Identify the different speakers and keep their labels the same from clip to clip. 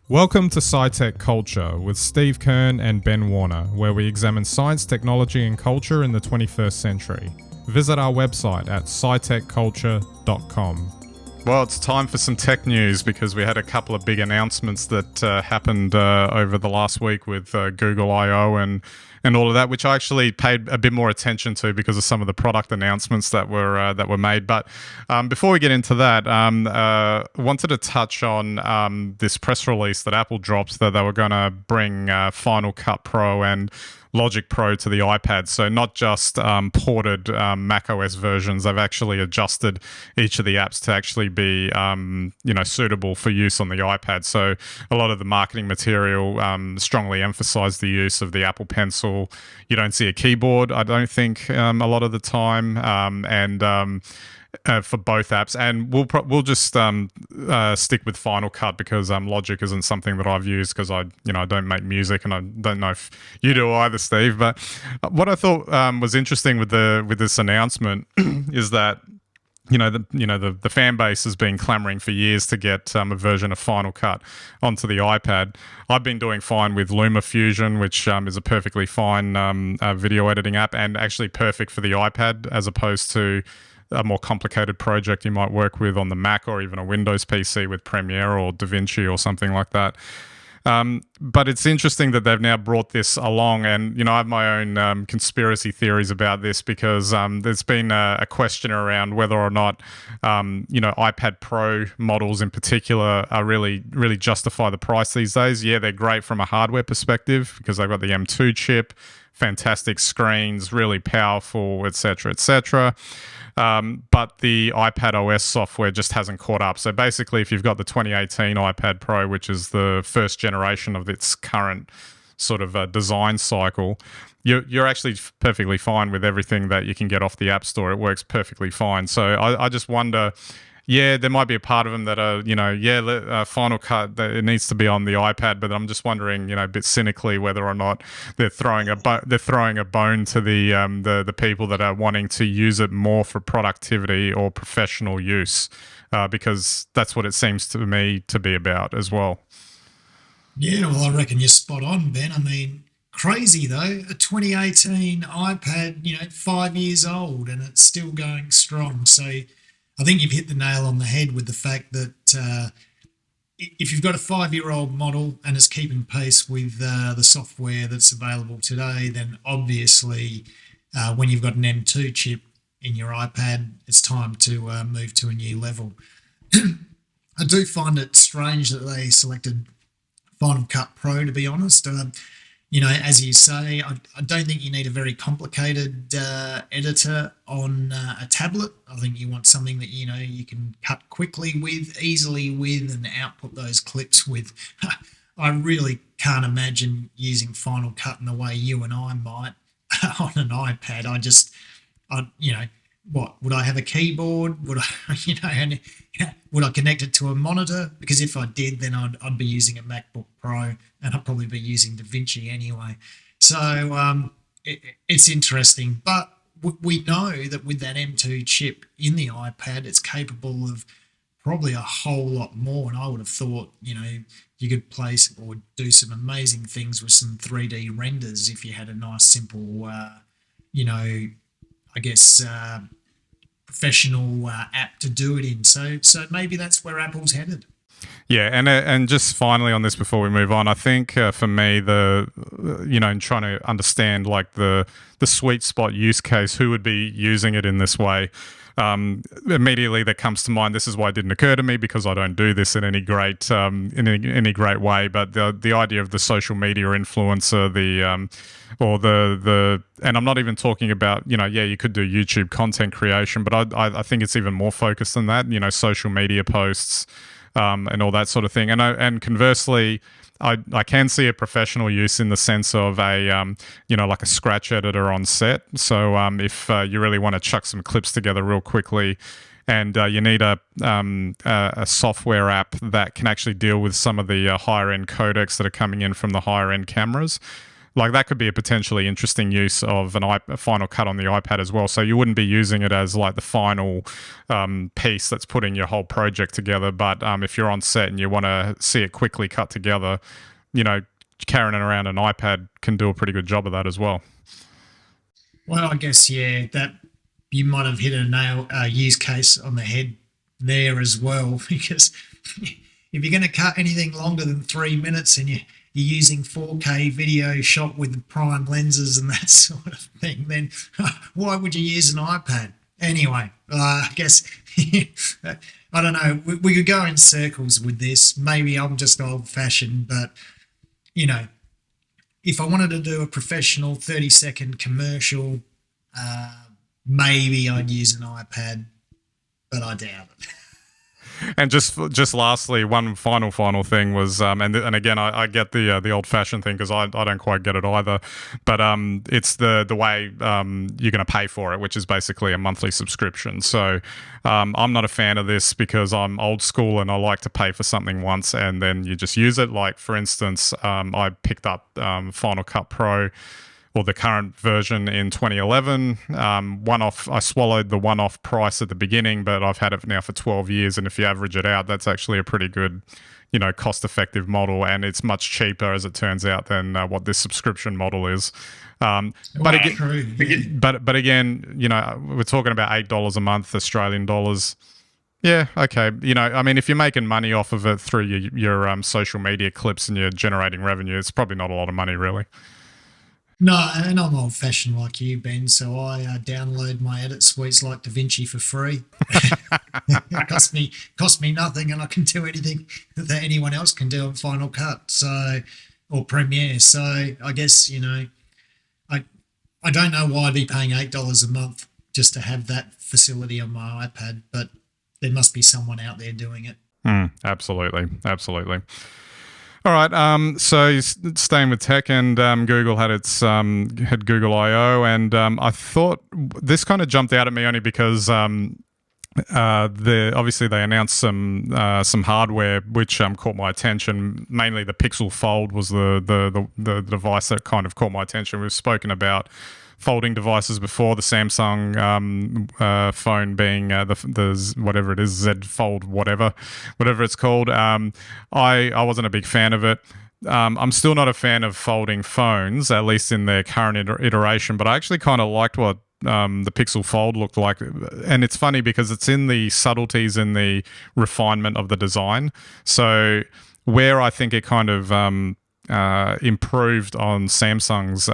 Speaker 1: Welcome to SciTech Culture with Steve Kern and Ben Warner, where we examine science, technology and culture in the 21st century. Visit our website at scitechculture.com. Well, it's time for some tech news because we had a couple of big announcements that happened over the last week with Google I/O and all of that, which I actually paid a bit more attention to because of some of the product announcements that were made. But before we get into that, wanted to touch on this press release that Apple dropped that they were going to bring Final Cut Pro and Logic Pro to the iPad. So not just ported Mac OS versions, they've actually adjusted each of the apps to actually be suitable for use on the iPad. So a lot of the marketing material strongly emphasized the use of the Apple Pencil. You don't see a keyboard, I don't think, a lot of the time, for both apps, and we'll just stick with Final Cut because Logic isn't something that I've used because I don't make music, and I don't know if you do either, Steve. But what I thought was interesting with this announcement is that the fan base has been clamoring for years to get a version of Final Cut onto the iPad. I've been doing fine with LumaFusion, which is a perfectly fine video editing app and actually perfect for the iPad as opposed to a more complicated project you might work with on the Mac or even a Windows PC with Premiere or DaVinci or something like that. But it's interesting that they've now brought this along, and I have my own conspiracy theories about this because there's been a question around whether or not iPad Pro models in particular are really justify the price these days. Yeah, they're great from a hardware perspective because they've got the M2 chip, fantastic screens, really powerful, etc., etc. But the iPad OS software just hasn't caught up. So basically, if you've got the 2018 iPad Pro, which is the first generation of its current sort of design cycle, you're actually perfectly fine with everything that you can get off the App Store. It works perfectly fine. So I just wonder, yeah, there might be a part of them that are, Final Cut, that it needs to be on the iPad, but I'm just wondering, a bit cynically, whether or not they're throwing a bone to the people that are wanting to use it more for productivity or professional use, because that's what it seems to me to be about as well.
Speaker 2: Yeah, well, I reckon you're spot on, Ben. I mean, crazy though. A 2018 iPad, 5 years old, and it's still going strong. So I think you've hit the nail on the head with the fact that if you've got a 5-year-old model and it's keeping pace with the software that's available today, then obviously when you've got an M2 chip in your iPad, it's time to move to a new level. I do find it strange that they selected Final Cut Pro, to be honest. As you say, I don't think you need a very complicated editor on a tablet. I think you want something that, you can cut quickly with, easily with, and output those clips with. I really can't imagine using Final Cut in the way you and I might on an iPad. What would I have a keyboard? Would I, and would I connect it to a monitor? Because if I did, then I'd be using a MacBook Pro, and I'd probably be using DaVinci anyway. So it's interesting, but we know that with that M2 chip in the iPad, it's capable of probably a whole lot more. And I would have thought, you could place or do some amazing things with some 3D renders if you had a nice, simple, I guess, professional app to do it in. So maybe that's where Apple's headed.
Speaker 1: Yeah, and just finally on this before we move on, I think for me in trying to understand like the sweet spot use case, who would be using it in this way. Immediately that comes to mind. This is why it didn't occur to me because I don't do this in any great any great way. But the idea of the social media influencer, and I'm not even talking about you could do YouTube content creation, but I think it's even more focused than that. Social media posts and all that sort of thing. And conversely, I can see a professional use in the sense of like a scratch editor on set. So if you really want to chuck some clips together real quickly, and you need a software app that can actually deal with some of the higher end codecs that are coming in from the higher end cameras. like that could be a potentially interesting use of a Final Cut on the iPad as well. So you wouldn't be using it as like the final piece that's putting your whole project together. But if you're on set and you want to see it quickly cut together, you know, carrying it around an iPad can do a pretty good job of that as well.
Speaker 2: Well, I guess yeah, that you might have hit a nail use case on the head there as well, because if you're going to cut anything longer than 3 minutes and you're using 4K video shot with prime lenses and that sort of thing, then why would you use an iPad? Anyway, I guess I don't know. We could go in circles with this. Maybe I'm just old fashioned, but you know, if I wanted to do a professional 30-second commercial, uh, maybe I'd use an iPad, but I doubt it.
Speaker 1: And just lastly, one final thing was, and again, I get the old fashioned thing because I don't quite get it either, but it's the way you're going to pay for it, which is basically a monthly subscription. So I'm not a fan of this because I'm old school and I like to pay for something once and then you just use it. Like for instance, I picked up Final Cut Pro, or the current version, in 2011. One-off, I swallowed the one-off price at the beginning, but I've had it now for 12 years, and if you average it out, that's actually a pretty good, cost-effective model, and it's much cheaper, as it turns out, than what this subscription model is. But again,
Speaker 2: True, yeah.
Speaker 1: but again, we're talking about $8 a month, Australian dollars. Yeah, okay. I mean, if you're making money off of it through your social media clips and you're generating revenue, it's probably not a lot of money, really.
Speaker 2: No, and I'm old fashioned like you, Ben. So I download my edit suites like DaVinci for free. It cost me nothing, and I can do anything that anyone else can do in Final Cut. So, or Premiere. So I guess I I don't know why I'd be paying $8 a month just to have that facility on my iPad, but there must be someone out there doing it.
Speaker 1: Absolutely, absolutely. All right. So staying with tech, and Google had Google I/O, and I thought this kind of jumped out at me only because obviously they announced some hardware which caught my attention. Mainly the Pixel Fold was the device that kind of caught my attention. We've spoken about folding devices before, the Samsung phone being the whatever it is, Z Fold, whatever it's called. I wasn't a big fan of it. I'm still not a fan of folding phones, at least in their current iteration, but I actually kind of liked what the Pixel Fold looked like. And it's funny because it's in the subtleties and the refinement of the design. So where I think it kind of improved on Samsung's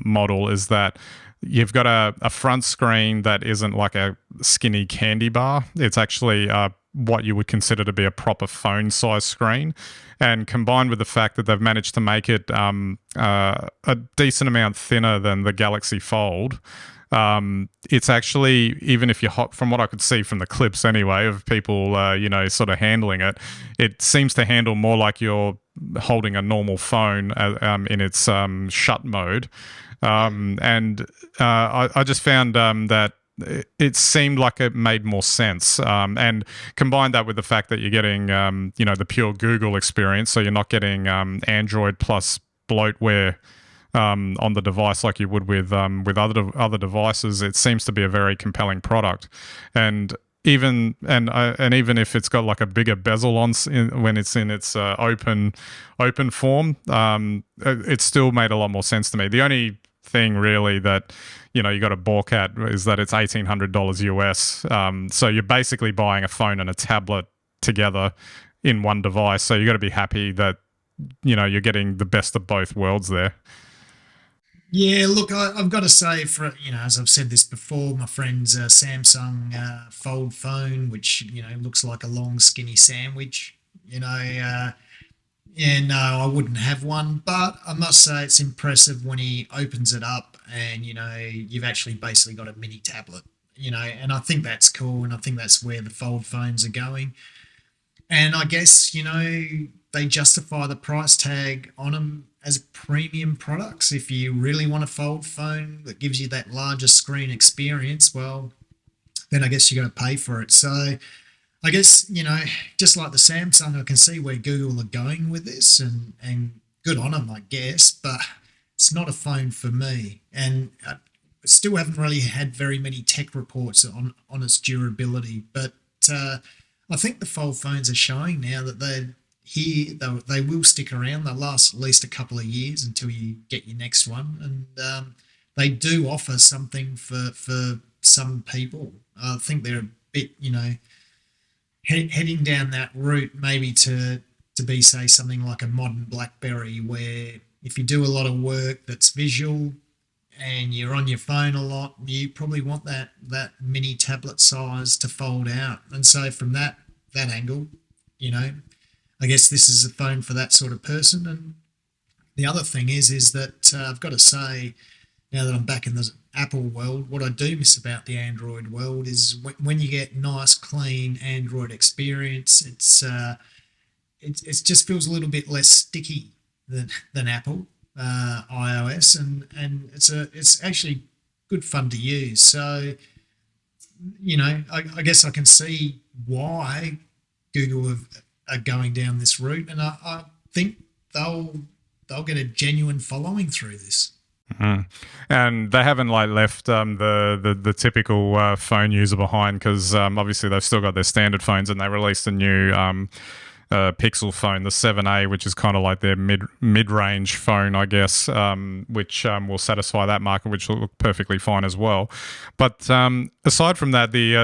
Speaker 1: model is that you've got a front screen that isn't like a skinny candy bar. It's actually what you would consider to be a proper phone size screen. And combined with the fact that they've managed to make it a decent amount thinner than the Galaxy Fold, it's actually, even if from what I could see from the clips anyway of people, sort of handling it, it seems to handle more like you're holding a normal phone in its shut mode. And I just found that it seemed like it made more sense. And combine that with the fact that you're getting, the pure Google experience, so you're not getting Android plus bloatware on the device like you would with other devices. It seems to be a very compelling product, and even if it's got like a bigger bezel when it's in its open form, it still made a lot more sense to me. The only thing really that you got to balk at is that it's $1,800 US. So you're basically buying a phone and a tablet together in one device. So you got to be happy that you're getting the best of both worlds there.
Speaker 2: Yeah, look, I've got to say, as I've said this before, my friend's Samsung Fold phone, which looks like a long, skinny sandwich. Yeah, no, I wouldn't have one, but I must say it's impressive when he opens it up and you've actually basically got a mini tablet. And I think that's cool, and I think that's where the Fold phones are going. And I guess they justify the price tag on them as premium products. If you really want a Fold phone that gives you that larger screen experience, well, then I guess you got to pay for it. So I guess, just like the Samsung, I can see where Google are going with this, and good on them, I guess. But it's not a phone for me. And I still haven't really had very many tech reports on its durability. But I think the fold phones are showing now that they will stick around. They'll last at least a couple of years until you get your next one. And they do offer something for some people. I think they're a bit, heading down that route, maybe to be, say, something like a modern BlackBerry, where if you do a lot of work that's visual and you're on your phone a lot, you probably want that mini tablet size to fold out. And so from that angle, I guess this is a phone for that sort of person. And the other thing is that I've got to say, now that I'm back in the Apple world, what I do miss about the Android world is when you get nice, clean Android experience, it just feels a little bit less sticky than Apple iOS, and it's actually good fun to use. So, I guess I can see why Google are going down this route, and I think they'll get a genuine following through this.
Speaker 1: Mm. And they haven't left the typical phone user behind, because obviously they've still got their standard phones, and they released a new Pixel phone, the 7A, which is kind of like their mid-range phone, I guess, which will satisfy that market, which will look perfectly fine as well. But aside from that, the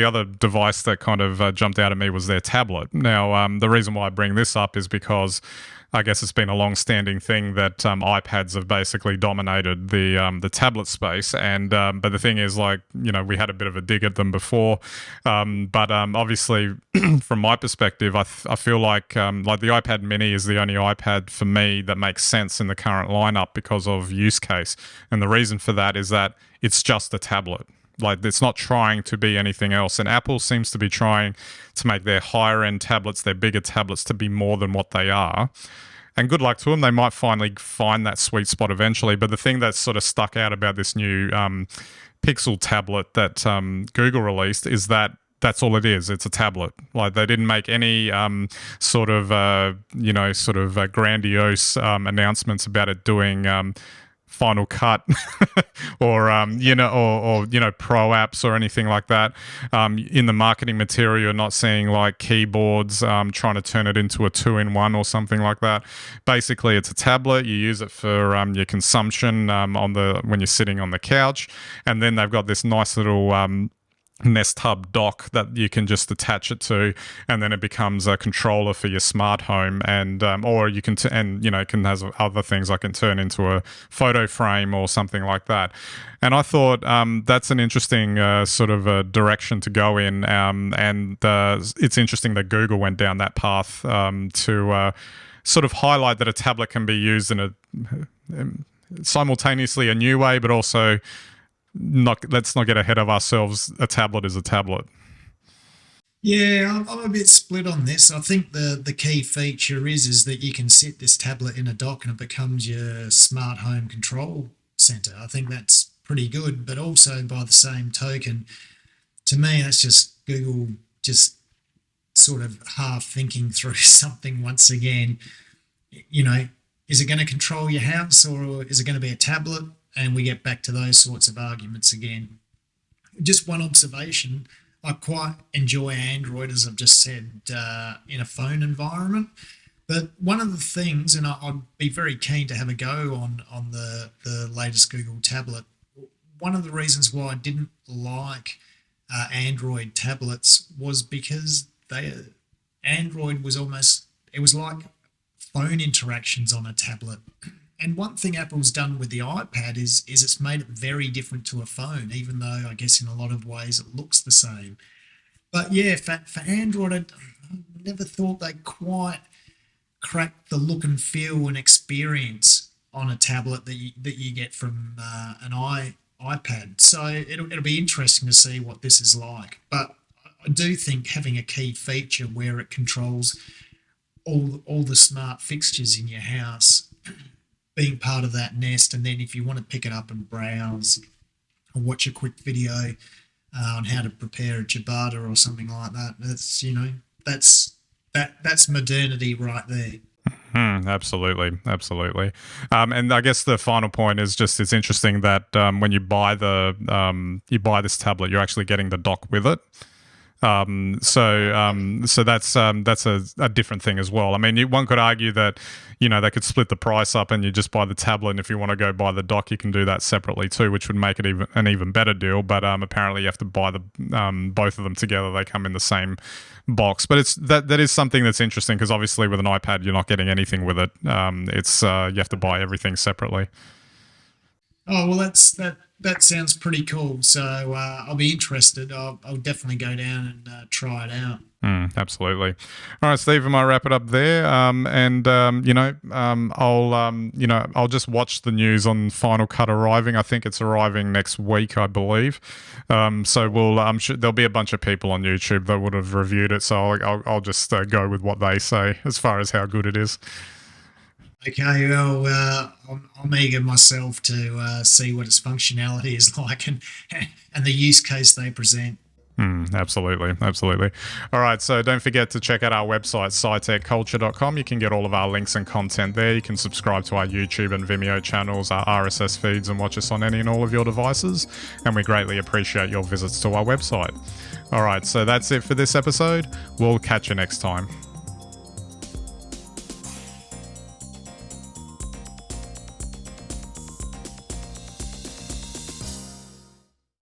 Speaker 1: other device that kind of jumped out at me was their tablet. Now, the reason why I bring this up is because I guess it's been a long-standing thing that iPads have basically dominated the tablet space, and but the thing is, we had a bit of a dig at them before, but obviously, from my perspective, I feel like the iPad Mini is the only iPad for me that makes sense in the current lineup because of use case, and the reason for that is that it's just a tablet. It's not trying to be anything else. And Apple seems to be trying to make their higher end tablets, their bigger tablets, to be more than what they are. And good luck to them. They might finally find that sweet spot eventually. But the thing that's sort of stuck out about this new Pixel tablet that Google released is that that's all it is. It's a tablet. They didn't make any grandiose announcements about it doing Final Cut or pro apps or anything like that. In the marketing material, you're not seeing keyboards trying to turn it into a 2-in-1 or something like that. Basically, it's a tablet. You use it for your consumption when you're sitting on the couch, and then they've got this nice little Nest Hub dock that you can just attach it to, and then it becomes a controller for your smart home, and or you can it can have other things like it turn into a photo frame or something like that. And I thought that's an interesting sort of direction to go in, and it's interesting that Google went down that path to sort of highlight that a tablet can be used in a simultaneously a new way, but also let's not get ahead of ourselves. A tablet is a tablet.
Speaker 2: Yeah, I'm a bit split on this. I think the key feature is that you can sit this tablet in a dock and it becomes your smart home control center. I think that's pretty good, but also by the same token, to me, that's just Google just sort of half thinking through something once again. Is it going to control your house, or is it going to be a tablet? And we get back to those sorts of arguments again. Just one observation: I quite enjoy Android, as I've just said, in a phone environment. But one of the things, and I'd be very keen to have a go on the latest Google tablet. One of the reasons why I didn't like Android tablets was because Android was it was like phone interactions on a tablet. And one thing Apple's done with the iPad is it's made it very different to a phone, even though I guess in a lot of ways it looks the same. But yeah, for Android, I never thought they quite cracked the look and feel and experience on a tablet that you get from an iPad. So it'll be interesting to see what this is like. But I do think having a key feature where it controls all the smart fixtures in your house, being part of that Nest, and then if you want to pick it up and browse or watch a quick video on how to prepare a ciabatta or something like that, that's modernity right there.
Speaker 1: Absolutely, absolutely. And I guess the final point is just it's interesting that when you buy this tablet, you're actually getting the dock with it. So that's a different thing as well. I mean, one could argue that they could split the price up and you just buy the tablet, and if you want to go buy the dock, you can do that separately too, which would make it an even better deal. But apparently, you have to buy the both of them together. They come in the same box. But that is something that's interesting because obviously with an iPad, you're not getting anything with it. It's you have to buy everything separately.
Speaker 2: Oh well, that sounds pretty cool. So I'll be interested. I'll definitely go down and try it out.
Speaker 1: Absolutely. All right, Steve, I might wrap it up there. I'll just watch the news on Final Cut arriving. I think it's arriving next week, I believe. So I'm sure there'll be a bunch of people on YouTube that would have reviewed it. So I'll just go with what they say as far as how good it is.
Speaker 2: Okay, well, I'm eager myself to see what its functionality is like and the use case they present.
Speaker 1: Absolutely, absolutely. All right, so don't forget to check out our website, scitechculture.com. You can get all of our links and content there. You can subscribe to our YouTube and Vimeo channels, our RSS feeds, and watch us on any and all of your devices. And we greatly appreciate your visits to our website. All right, so that's it for this episode. We'll catch you next time.